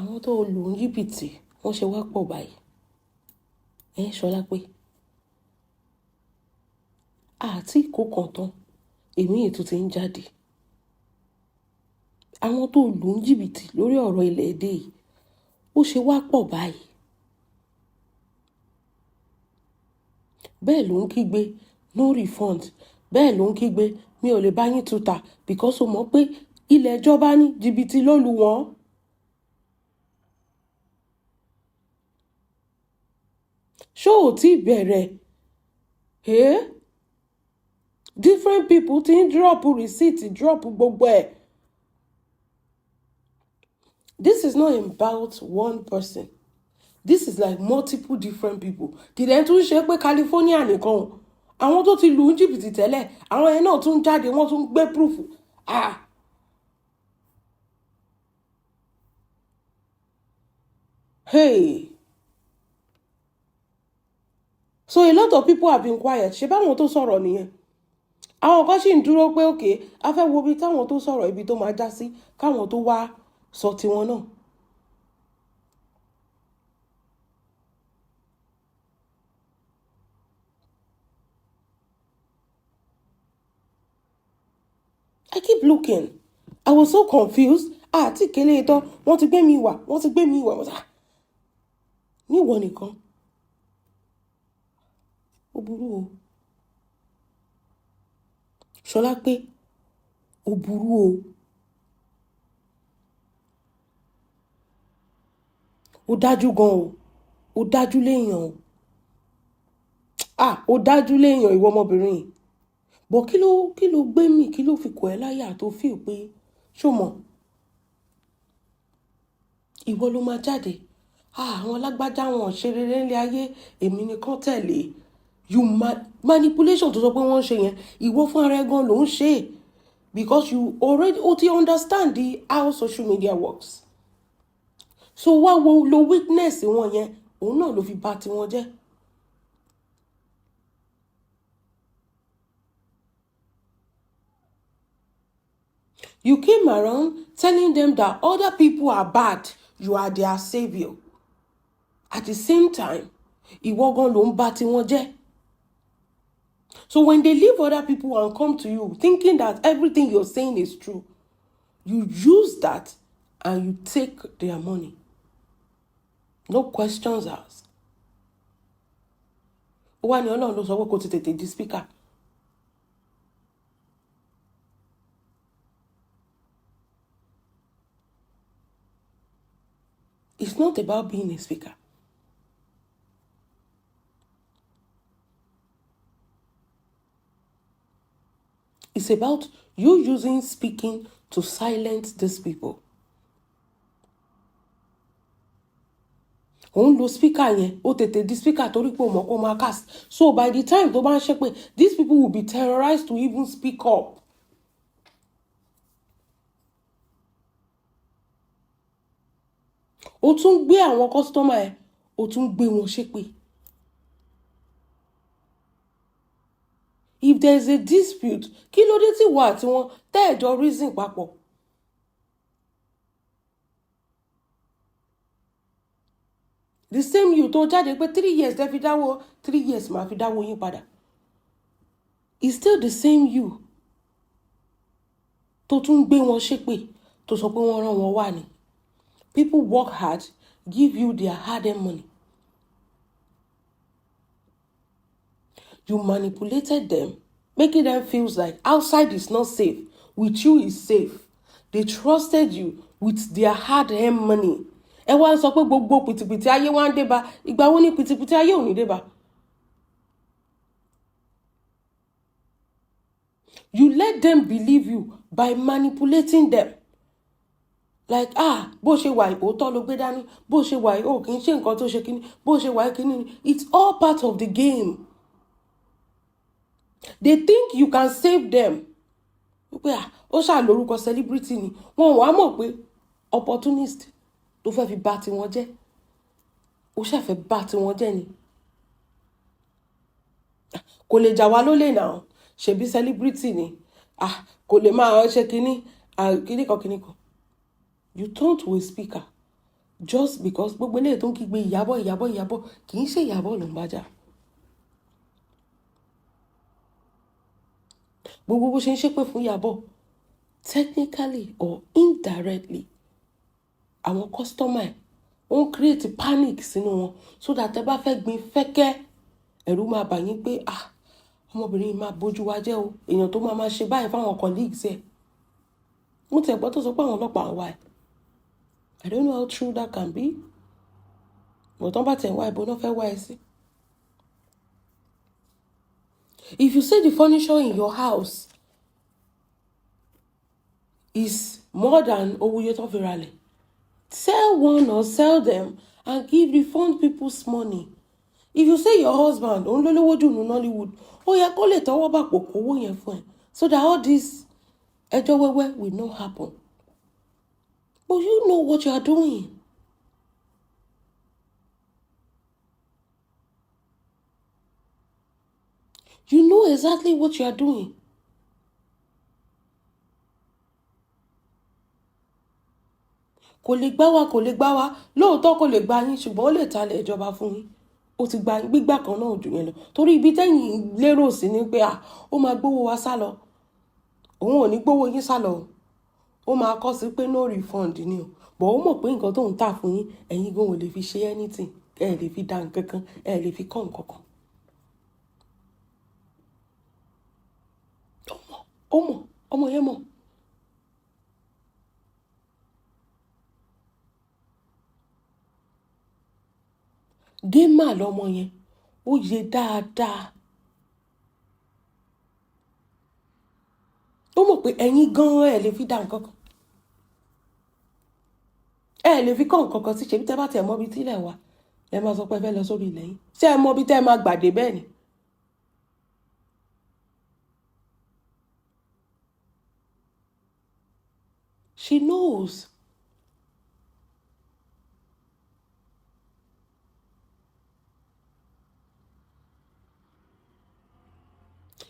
àwọn tó lù ń jìbìtì wọ́n ṣe wá pọ̀ báyìí ṣọlá pé àti ìkó kan tán èmi ètò ti ń jáde àwọn tó lù ń jìbìtì lórí ọ̀rọ̀ ilẹ̀ èdè yìí ó ṣe wá pọ̀ báyìí bẹ́ẹ̀ ló ń kígbe no refund bẹ́ẹ̀ ló ń kígbe mi ò lè bá yín tuta because o mọ̀ pé ilẹ̀ ìjọba ní jìbìtì ló lù wọ́n. ṣó ò tí bẹ̀rẹ̀ different people ti ń drop receipt drop gbogbo ẹ̀. This is not about one person. This is like multiple different people. Kìdẹ̀ tún ṣe pé California nìkan àwọn tó ti lù ú jìbìtì tẹ́lẹ̀ àwọn yẹn náà tún jáde wọ́n tún gbé proof. Hey. So a lot of people have been quiet. Ṣé báwọn tó sọ̀rọ̀ nìyẹn? Àwọn kan sì ń dúró pé okay a fẹ́ wo ibi táwọn tó sọ̀rọ̀ ibi tó máa já sí káwọn tó wá sọ tiwọn náà. I keep looking. I was so confused. Àti kele ìtàn wọ́n ti gbé mi wá wọ́n ti gbé mi wá níwọ nìkan. Ó burú o. Ṣọlá pé ó burú o. Ó dájú gan o. Ó dájú léèyàn o. Ó dájú léèyàn ìwọ ọmọbìnrin. Bọ̀ kí ló gbé mi kí ló fi kọ̀ ẹ́ láyà tó fi pé ṣó mọ̀ ìwọ ló máa jáde àwọn alágbájá wọn ṣe rere nílé ayé èmi nìkan tẹ̀lé you manipulation tó sọ pé wọ́n ṣe yẹn ìwọ fún ara ẹ gan ló ń ṣe because you already understand how social media works so wá wo lo weakness wọn yẹn òun náà ló fi bà tiwọn jẹ́. You came around telling them that other people are bad. You are their savior. At the same time, ìwọ gan ló ń bà tiwọn jẹ́. So when they leave other people and come to you thinking that everything you're saying is true, you use that and you take their money. No questions asked. Ó wá ní Ọlọ́run ló sọ pé kó ti tètè di speaker. It's not about being a speaker. It's about you using speaking to silence these people. Òun lo speaker yẹn, ó tètè di speaker torí pé ó mọ̀ kó máa cast. So by the time tó bá ń ṣe pé these people will be terrorized to even speak up. Ó tún gbé àwọn customer ẹ̀, ó tún gbé wọn ṣépè. If there is a dispute, kí ló dé tí wà tí wọ́n tẹ́ẹ̀jọ reason papọ̀? The same you tó jáde pé 3 years tẹ́ fi dáwọ́ 3 years máa fi dáwọ́ yín padà. It's still the same you tó tún gbé wọn ṣépè tó sọ pé wọ́n rán wọn wá ni. People work hard, give you their hard-earned money. You manipulated them, making them feel like outside is not safe. With you is safe. They trusted you with their hard-earned money. Ẹ wá sọ pé gbogbo pìtìpìtì ayé wá ń dé bá, ìgbà wo ni pìtìpìtì ayé ò ní dé bá? You let them believe you by manipulating them. Like bó ṣe wà òótọ́ ló gbé dání, bó ṣe wà kì í ṣe nǹkan tó ṣe kíní, bó ṣe wà kíní. It's all part of the game. They think you can save them. Pé ó ṣáà lórúkọ celebrity ni. Wọ́n wá mọ̀ pé opportunist tó fẹ́ fi bà tiwọn jẹ́. Ó ṣáà fẹ́ bà tiwọn jẹ́ ni. Kò lè jà wá lólè náà. Ṣebí celebrity ni. Kò lè máa ṣe kíní kan. You turned to a speaker just because gbogbo eléyìí tó ń kígbe Ìyábọ̀ kì í ṣe Ìyábọ̀ ló ń bá jà. Gbogbo bó ṣe ń ṣépè fún Ìyábọ̀ technically or indirectly àwọn customer ó ń create panic sínú wọn so that ẹ bá fẹ́ gbin fẹ́kẹ́ ẹ̀rù máa bà yín pé ọmọbìnrin yìí máa bójú wa jẹ́ o, èèyàn tó máa ṣe báyìí fáwọn colleagues ẹ̀. Mo tẹ̀ gbọ́ tó sọ pé àwọn ọlọ́pàá ń wá ẹ̀. I don't know how true that can be. But tán bá tẹ̀ wá ìbò náà fẹ́ wá ẹ sí. If you say the furniture in your house is more than owó tó fi ralẹ̀, sell one or sell them and refund people's money. If you say your husband òun ló lówó jù ní Nollywood, ó yẹ kó lè tọwọ́ bàpò kówó yẹn fún ẹ so that all this ẹjọ́ wẹ́wẹ́ will not happen. But you know what you are doing. You know exactly what you are doing. Kò lè gbá wa lóòótọ́ kò lè gbá yín ṣùgbọ́n ó lè talẹ̀ ìjọba fún yín. Ó ti gba gbígbà kan náà jù yẹn lọ torí ibi tẹ́yìn lérò sí ni pé ó máa gbówó wa sá lọ. Òun ò ní gbówó yín sá lọ. Ó máa kọ sí pé no refund ni o. But ó mọ̀ pé nǹkan tó ń tà fún yín ẹ̀yin gan ò lè fi ṣe anything. Ẹ lè fi dá nǹkan kan, ẹ lè fi kọ́ nǹkan kan. Ọmọ yẹn mọ̀. Gémà lọmọ yẹn, ó yẹ dáadáa. Ó mọ̀ pé ẹ̀yin gan ẹ lè fi dá nǹkan kan. Ẹ lè fi kọ́ nǹkan kan sí ṣe bí tẹ́ bá tẹ̀ mọ́ bí tílẹ̀ wà. Ẹ máa sọ pé ẹ fẹ́ lọ sórí ilẹ̀ yín. Ṣé ẹ mọ bí tẹ́ ẹ máa gbàdé bẹ́ẹ̀ ni? She knows.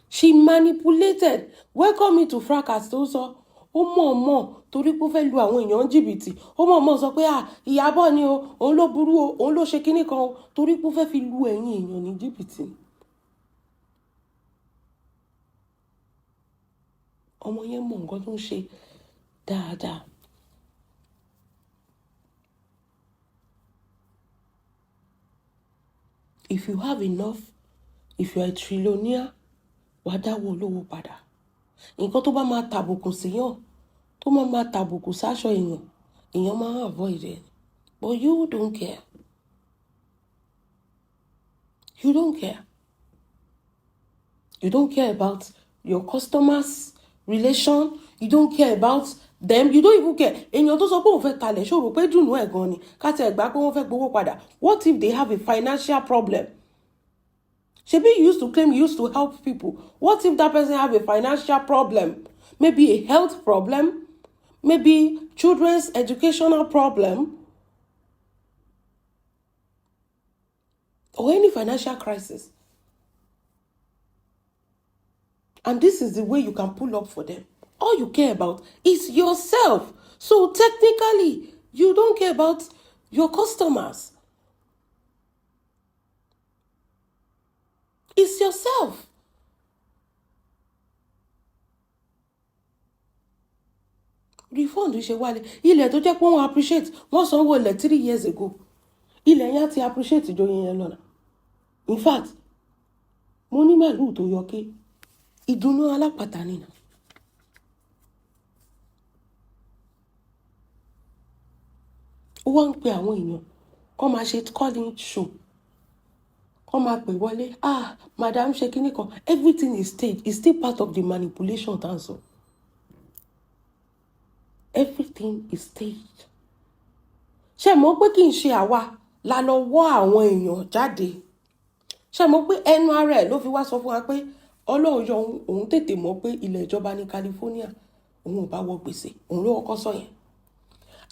She manipulated. Welcome me to fracas tó sọ. Ó mọ̀ torí pé ó fẹ́ lu àwọn èèyàn jìbìtì. Ó mọ̀ sọ pé Ìyábọ̀ ni o, òun ló burú o, òun ló ṣe kinní kan o torí pé ó fẹ́ fi lu ẹ̀yin èèyàn ní jìbìtì. Ọmọ yẹn mọ̀ nǹkan tó ń ṣe dáadáa. If you have enough, if you are a trillionaire, wàá dáwọ́ olówó padà. Nǹkan tó bá máa tàbùkù síyàn, tó máa tàbùkù sáṣọ èèyàn máa avoid it. But you don't care. You don't care. You don't care about your customers' relation. You don't care about them. You don't even care. Èèyàn tó sọ pé òun fẹ́ talẹ̀ ṣòro pé dùnú ẹ̀ gan ni. Ká tẹ̀ gbà pé wọ́n fẹ́ gbowó padà. What if they have a financial problem? Shebi used to claim you used to help people. What if that person have a financial problem? Maybe a health problem? Maybe children's educational problem? Or any financial crisis? And this is the way you can pull up for them. All you care about is yourself. So technically, you don't care about your customers. It's yourself. Refund ṣe wálé. Ilẹ̀ tó jẹ́ pé wọ́n appreciate. Wọ́n sanwó ilẹ̀ 3 years ago. Ilẹ̀ yẹn ti appreciate ìjọ yẹn lọ́nà. In fact, mo ní màlúù tó yọké. Ìdùnnú alápàtà nìyà. Ó wá ń pe àwọn èèyàn kó máa ṣe calling show. Kó máa pè wọlé. Madam ṣe kíní kan. Everything is staged. It's still part of the manipulation also. Everything is staged. Ṣé mọ̀ pé kì í ṣe àwa la lọ wọ́ àwọn èèyàn jáde. Ṣé mọ̀ pé ẹnu ara ẹ̀ ló fi wá sọ fún wa pé Ọlọ́run yọ òun tètè mọ̀ pé ilẹ̀ ìjọba ní California òun ò bá wọ gbèsè. Òun ló kọ́kọ́ sọ yẹn.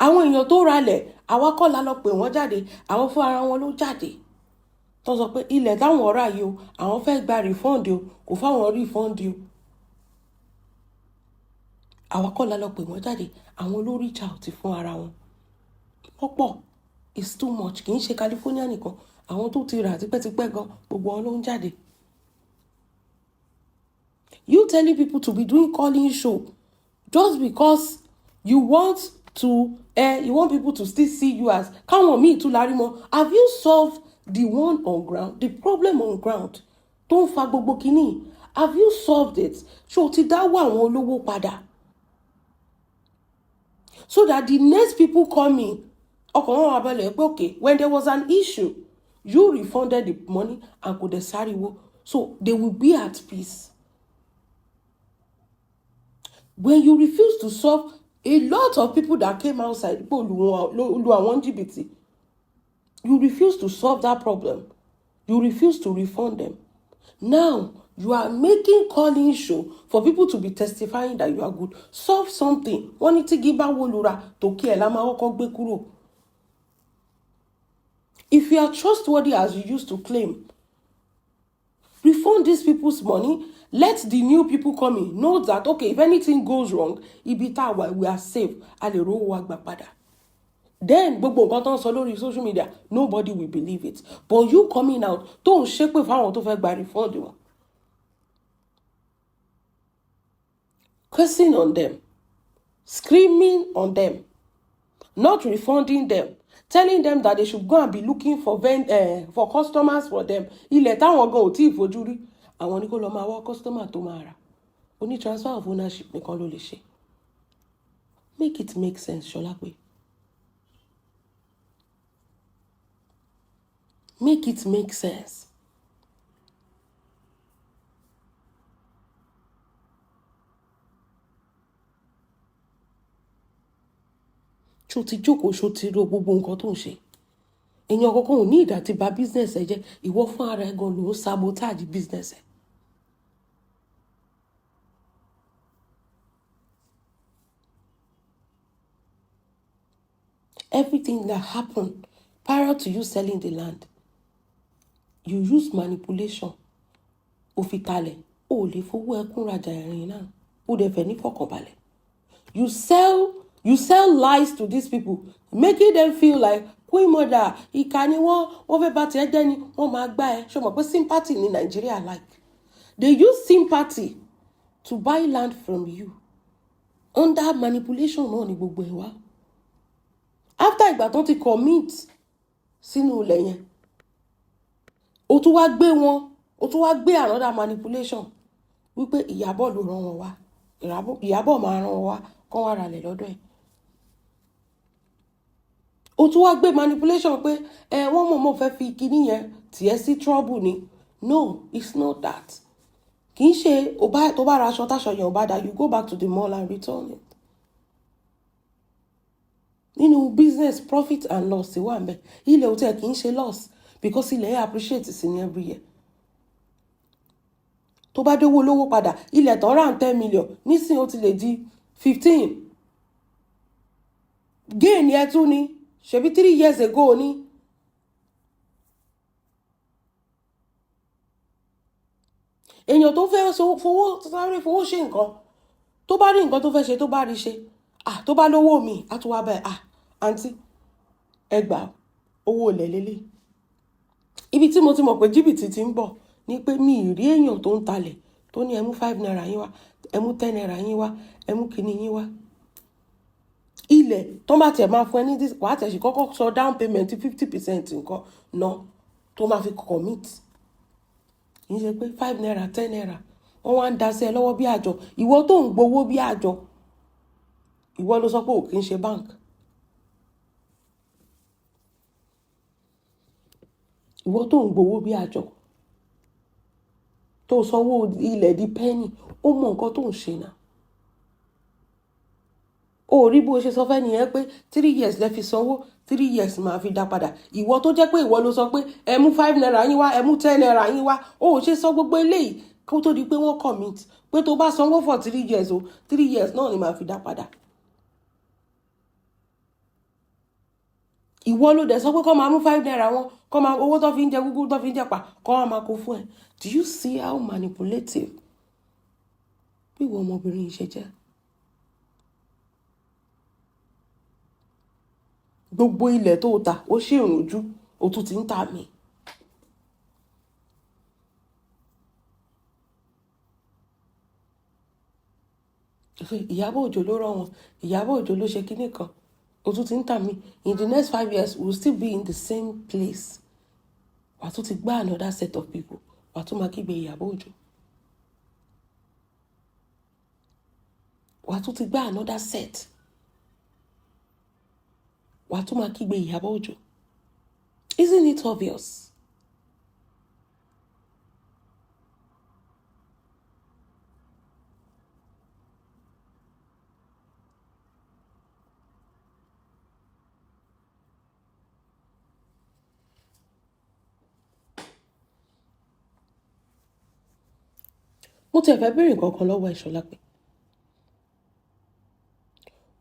Àwọn èèyàn tó ralẹ̀ àwa kọ́ la lọ pè wọ́n jáde. Àwọn fún ara wọn ló jáde. Tó sọ pé ilẹ̀ táwọn ọ̀rá yìí o àwọn fẹ́ gba refund o kò fáwọn refund o. Àwa kọ́ la lọ pè wọ́n jáde. Àwọn ló reach out fún ara wọn. Wọ́n pọ̀ it's too much. Kì í ṣe California nìkan, àwọn tó ti rà tipẹ́tipẹ́ gan gbogbo wọn ló ń jáde. You telling people to be doing calling show just because you want people to still see you as káwọn míì tún lárí mọ́. Have you solved the one on ground, the problem on ground tó ń fa gbogbo kínní? Have you solved it? Ṣé o ti dáwọ́ àwọn olówó padà? So that the next people coming, okay, when there was an issue, you refunded the money and could sariwo, so they will be at peace. When you refuse to solve, a lot of people that came outside, Jibiti, you refuse to solve that problem. You refuse to refund them. Now, you are making calling show for people to be testifying that you are good. Solve something. Wọ́n ní tí gíbá wo lura tó kí ẹ̀ la máa kọ́kọ́ gbé kúrò. If you are trustworthy as you used to claim, refund these people's money. Let the new people coming know that, okay, if anything goes wrong, ibita we are safe. A lè rówó wa gbà padà. Then, gbogbo nǹkan tó ń sọ lórí social media, nobody will believe it. But you coming out, tó ń ṣépè fáwọn tó fẹ́ gba refund wọn. Cursing on them, screaming on them, not refunding them, telling them that they should go and be looking for customers for them. Ilẹ̀ táwọn gan ò tí ì fojú rí, àwọn ní kó lọ máa wá customer tó máa rà. Oní transfer of ownership nìkan ló lè ṣe. Make it make sense, Ṣọlápé. Make it make sense. Ṣó ti jókòó, ṣó ti ro gbogbo nǹkan tó ń ṣe. Èèyàn kankan ò ní ìdá ti bà business ẹ jẹ́, ìwọ fún ara ẹ gan ló ń sabotage business ẹ. Everything that happened prior to you selling the land, you use manipulation. Ó fi talẹ̀, ó lè fowó ẹkún rajà ẹ̀rìn náà, ó dẹ̀ fẹ́ ní fọkànbalẹ̀. You sell lies to these people, making them feel like Queen Mother, ìkà ni wọ́n fẹ́ bá tiẹ̀ jẹ́ ni wọ́n máa gbá ẹ. Ṣé o mọ̀ pé sympathy ní Nigeria like? They use sympathy to buy land from you. Under manipulation náà ni gbogbo ẹ̀ wá. After ìgbà tó ti commit sínú ilẹ̀ yẹn, ó tún wá gbé another manipulation wípé Ìyábọ̀ ló rán wọn wá. Ìyábọ̀ máa rán wọn wá kán wá ralẹ̀ lọ́dọ̀ ẹ̀. Ó tún wá gbé manipulation pé wọ́n mọ̀ fẹ́ fi kíní yẹn tiẹ̀ sí trouble ni. No, it's not that. Kì í ṣe tó bá ra aṣọ táṣọ yẹn ò bá dá, you go back to the mall and return it. Nínú business profit and loss ti wà ńbẹ̀. Ilẹ̀ ò tẹ̀ kì í ṣe loss because ilẹ̀ appreciate sí ní every year. Tó bá dówó lówó padà, ilẹ̀ tó rà 10 million nísìnyí ó ti lè di 15. Gain yẹn tún ni, ṣebí 3 years ago ni. Èèyàn tó fẹ́ fowó ṣe nǹkan, tó bá rí nǹkan tó fẹ́ ṣe, tó bá rí ṣe, tó bá lówó mi, á tún wá bẹ́ẹ̀, àǹtí, ẹ gbà owó ilẹ̀ lélẹ̀. Ibi tí mo ti mọ̀ pé Jibiti ti ń bọ̀ ni pé mi ì rí èèyàn tó ń talẹ̀ tó ní ẹ mú 5 naira yín wá, ẹ mú 10 naira yín wá, ẹ mú kíní yín wá. Ilẹ̀ tó bá tiẹ̀ máa fún ẹ ní wàá tẹ̀ sí kọ́kọ́ sọ down payment 50% nǹkan náà tó máa fi commit. Kì í ṣe pé 5 naira 10 naira wọ́n wá ń da sí ẹ lọ́wọ́ bí àjọ. Ìwọ tó ń gbowó bí àjọ, ìwọ ló sọ pé ò kì í ṣe bank. Ìwọ tó ń gbowó bí àjọ, tó sanwó ilẹ̀ di penny, ó mọ nǹkan tó ń ṣe náà. Ó rí bó ṣe sọ fẹ́ nìyẹn pé 3 years lẹ fi sanwó, 3 years máa fi dá padà. Ìwọ tó jẹ́ pé ìwọ ló sọ pé ẹ mú 5 naira yín wá, ẹ mú 10 naira yín wá, ó ṣe sọ gbogbo eléyìí kó tó di pé wọ́n commit pé tó bá sanwó for 3 years 3 years náà ni máa fi dá padà. Ìwọ ló dẹ̀ sọ pé kó máa mú 5 naira wọn, kó máa owó tó fi ń jẹ gúgú tó fi ń jẹ pa, kó máa kó fún ẹ. Do you see how manipulative bí ìwọ ọmọbìnrin yìí ṣe jẹ́? gbogbo ilẹ̀ tó ta ó ṣì ìrújú ó tún ti ń tà mí. Ìyábọ̀ Òjó ló rán wọn, Ìyábọ̀ Òjó ló ṣe kinní kan ó tún ti ń tà mí. In the next 5 years we will still be in the same place. Wàá tún ti gbá another set of people, wàá tún máa kígbe Ìyábọ̀ Òjó. Wàá tún ti gbá another set, wàá tún máa kígbe Ìyábọ̀ Òjó. Isn't it obvious? Mo ti fẹ́ béèrè nǹkan kan lọ́wọ́ Ṣọlá pé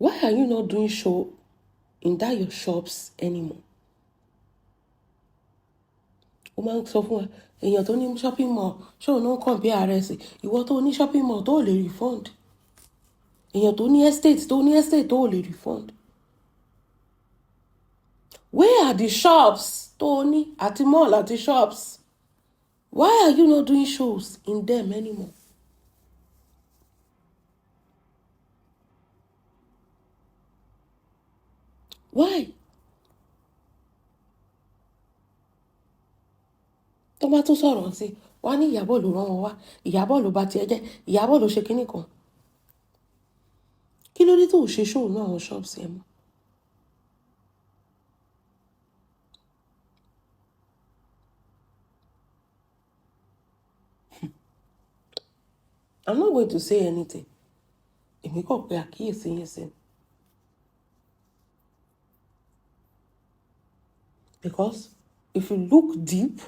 why are you not doing show in that your shops anymore? Ó máa ń sọ fún wa èèyàn tó ní shopping mall ṣóun náà kàn bí ààrẹ sí ìwọ tó ní shopping mall tó lè refund, èèyàn tó ní estate tó lè refund. Where are the shops tó ní àti mall àti shops? Why are you not doing shows in them anymore? Why? Tó bá tún sọ̀rọ̀ sí wá ní Ìyábọ̀ ló rán wọn wá, Ìyábọ̀ ló bá tiẹ̀ jẹ́, Ìyábọ̀ ló ṣe kinní kan. Kí ló dé tó ṣe show ní àwọn shops yẹn mọ́? I'm not going to say anything. Èmi kàn pé àkíyèsí yẹn sí. Because if you look deep,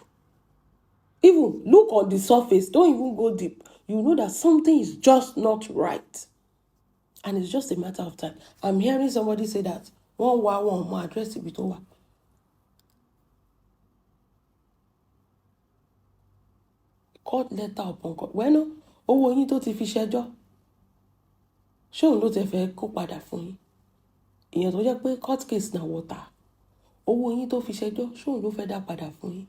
even look on the surface, don't even go deep, you know that something is just not right. And it's just a matter of time. I'm hearing somebody say that one more address ibi tó wà. Court letter upon court. Well, owó yín tó ti fi ṣẹjọ́ ṣóun ló ti fẹ́ kó padà fún yín. Èèyàn tó jẹ́ pé court case na water. Owó yín tó fi ṣẹjọ́ ṣóun ló fẹ́ dá padà fún yín.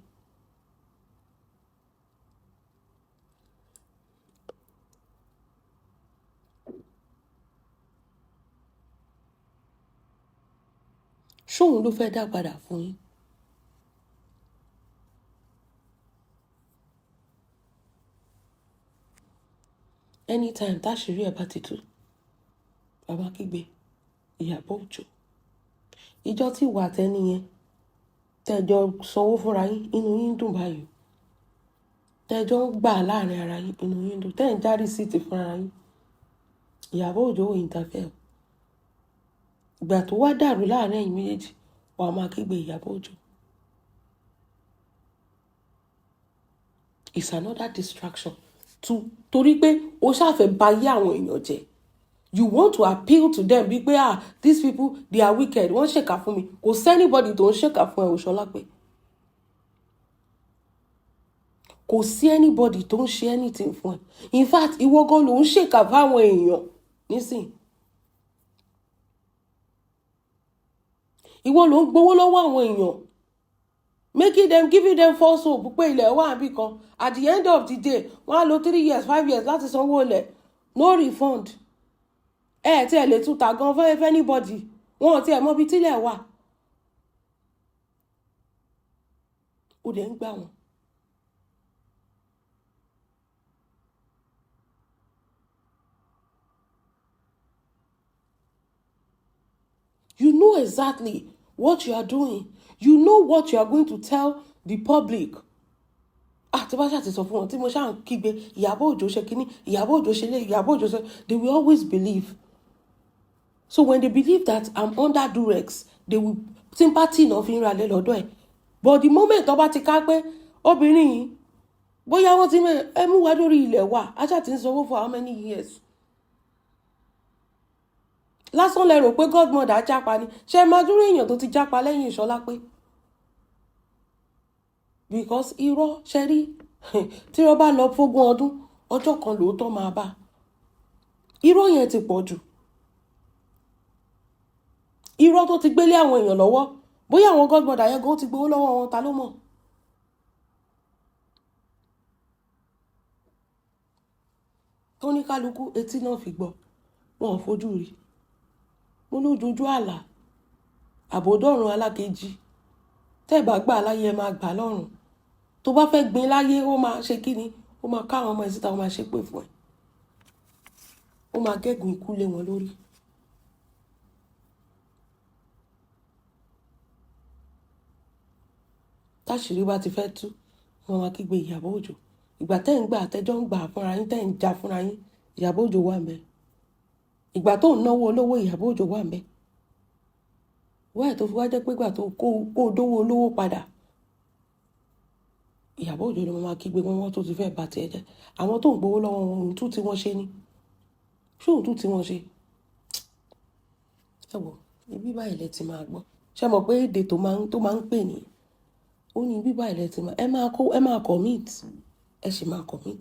Ṣóun ló fẹ́ dá padà fún yín. Anytime táṣìírí ẹ̀ bá ti tú, bàbá kígbe Ìyábọ̀ Òjó. Ìjọ tí wà tẹ́ni yẹn tẹ́jọ sanwó fúnra yín inú yín dùn báyìí. Tẹ́jọ gbà láàrin ara yín inú yín dùn. Tẹ́ ń já rìsíìtì fúnra yín. Ìyábọ̀ Òjó ò interfere. Ìgbà tó wá dàrú láàrin ẹ̀yin méjèèjì, wàá máa kígbe Ìyábọ̀ Òjó. It's another distraction. Torí pé o ṣàfẹ́ bayé àwọn èèyàn jẹ́. You want to appeal to them bí pé these people they are wicked, wọ́n ṣèkà fún mi. Kò sẹ́nibody tó ń ṣèkà fún ẹ Ṣọlá pé. Kò sí anybody tó ń ṣe anything fún ẹ. In fact, ìwọ gan ló ń ṣèkà fáwọn èèyàn nísìn. Ìwọ ló ń gbowó lọ́wọ́ àwọn èèyàn. Giving them false hope pé ilẹ̀ wà níbì kan. At the end of the day, wọ́n á lò 3 years, 5 years láti sanwó ilẹ̀. No refund. Tí ẹ lè tún ta gan fẹ́ anybody. Wọ́n ti ẹ̀ mọ̀ bí tílẹ̀ wà. Ó dẹ̀ ń gbà wọ́n. You know exactly what you are doing. You know what you are going to tell the public. Tí bá ṣáà ti sọ fún wọn tí mo ṣáà ń kígbe Ìyábọ̀ Òjó ṣe kíní, Ìyábọ̀ Òjó ṣe lé, Ìyábọ̀ Òjó ṣe, they will always believe. So when they believe that I'm under duress, they will sympathy náà fi ń ra lé lọ́dọ̀ ẹ̀. But the moment tó bá ti ká pé obìnrin yìí bóyá wọ́n ti mú wá lórí ilẹ̀ wa, aṣáà ti ń sanwó for how many years? Lásán lẹ rò pé godmother jápa ni. Ṣé máa dúró èèyàn tó ti jápa lẹ́yìn Ṣọlá pé? Because irọ́ ṣe rí tí irọ́ bá lọ fógún ọdún ọjọ́ kan lóòótọ́ máa bá. Irọ́ yẹn ti pọ̀ jù. irọ́ tó ti gbélé àwọn èèyàn lọ́wọ́ bóyá àwọn godmother yẹn gan ti gbowó lọ́wọ́ wọn, ta ló mọ̀. tó ní kálukú etí náà fi gbọ́ wọn ò fojú rí. mo lójoojú àlà àbòdọ́rùn alákejì tẹ́ ẹ̀ bá gbà láyé ẹ máa gbà lọ́rùn. tó bá fẹ́ gbin láyé ó máa ṣe kí ni, ó máa ká àwọn ọmọ ẹ̀ síta, ó máa ṣépè fún ẹ, ó máa gégùn ikú lé wọn lórí. táṣìírí bá ti fẹ́ tú wọn máa kígbe Ìyábọ̀ Òjó. ìgbà tẹ́ ń gbà àtẹ́jọ́ ń gbà fúnra yín, tẹ́ ń jà fúnra yín, Ìyábọ̀ Òjó wà ńbẹ̀. ìgbà tó ń náwó olówó, Ìyábọ̀ Òjó wà ńbẹ̀. wáyé tó fi wá jẹ́ pé ìgbà tó kó dówó olówó padà, Ìyábọ̀ Òjó ni wọ́n máa kígbe wọn tó ti fẹ́ bà tiẹ̀ jẹ́. àwọn tó ń gbowó lọ́wọ́ wọn òun tún tí wọ́n ṣe ni, ṣé òun tún tí wọ́n ṣe. ẹ wò ibi báyìí lẹ ti máa gbọ́. ṣé mọ̀ pé èdè tó máa ń pè nìyẹn. ó ní ibi báyìí lẹ ti máa ẹ máa commit, ẹ sì máa commit.